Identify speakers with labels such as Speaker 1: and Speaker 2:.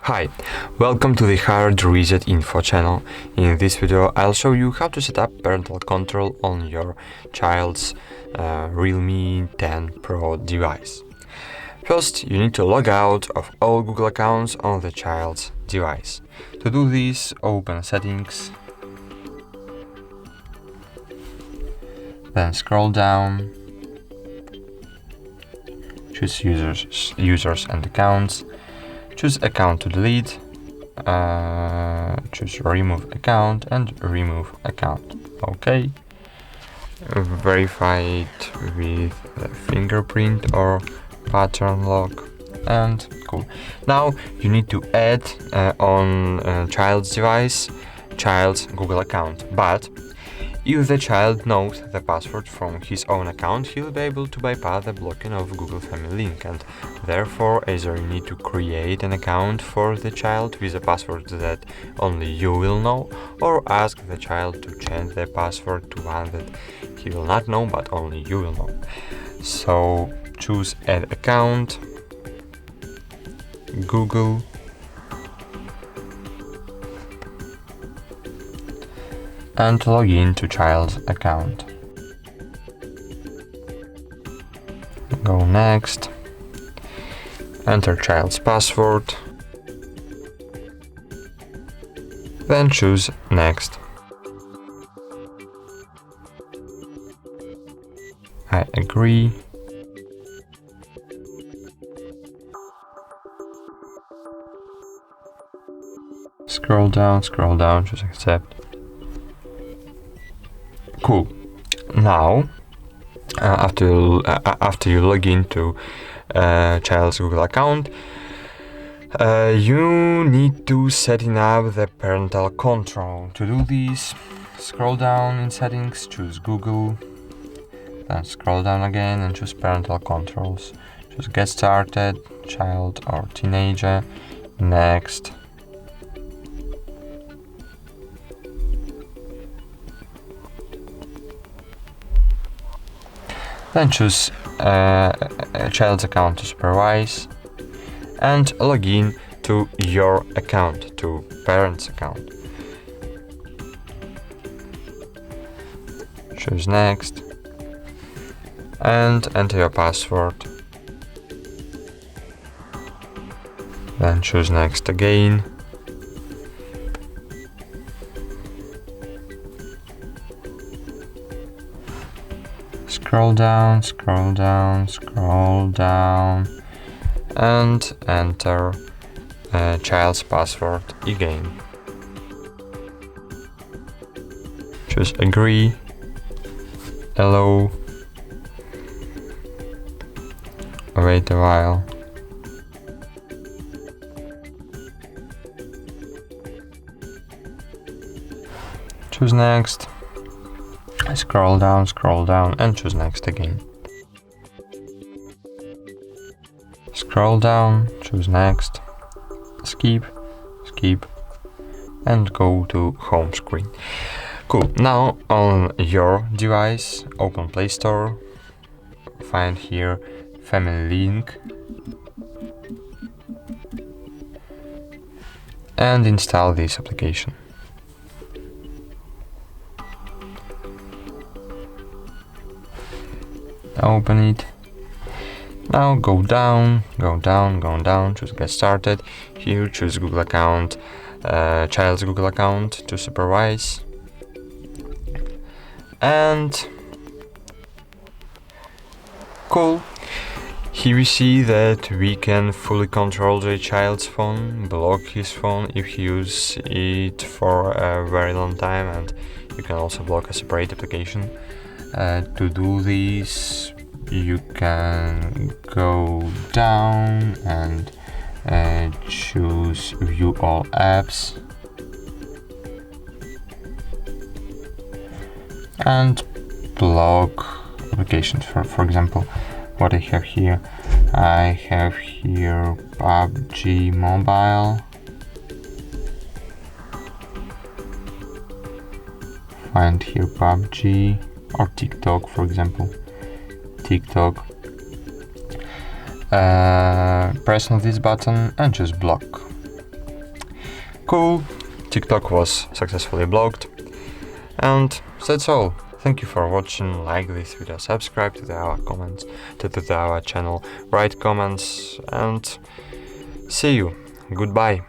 Speaker 1: Hi, welcome to the HardReset.Info channel. In this video I'll show you how to set up parental control on your child's REALME 10 Pro device. First, you need to log out of all Google accounts on the child's device. To do this, open Settings, then scroll down, choose users and accounts, choose account to delete, choose remove account and remove account. OK. Verify it with the fingerprint or pattern lock and cool. Now you need to add on child's device child's Google account, but if the child knows the password from his own account, he'll be able to bypass the blocking of Google Family Link, and therefore either you need to create an account for the child with a password that only you will know, or ask the child to change the password to one that he will not know but only you will know. So choose Add Account, Google, and log in to child's account. Go Next, enter child's password, then choose Next. I agree. Scroll down, choose Accept. Cool. Now, after you log into child's Google account, you need to setting up the parental control. To do this, scroll down in Settings, choose Google, then scroll down again and choose Parental Controls. Choose Get Started, Child or Teenager, Next. Then choose a child's account to supervise and log in to your account, to parent's account. Choose Next and enter your password. Then choose Next again. Scroll down and enter child's password again. Choose Agree, Allow, wait a while. Choose Next. Scroll down and choose Next again. Scroll down, choose Next, skip, and go to home screen. Cool. Now on your device, open Play Store, find here Family Link and install this application. Open it. Now go down, choose Get Started. Here choose Google account, child's Google account to supervise. And cool. Here we see that we can fully control the child's phone, block his phone if he uses it for a very long time, and you can also block a separate application. To do this, you can go down and choose View All Apps and block applications. For example, what I have here, PUBG Mobile, find here PUBG or TikTok, for example. TikTok, press on this button and just block. Cool, TikTok was successfully blocked, and that's all. Thank you for watching. Like this video, subscribe to our comments, to our channel, write comments, and see you. Goodbye.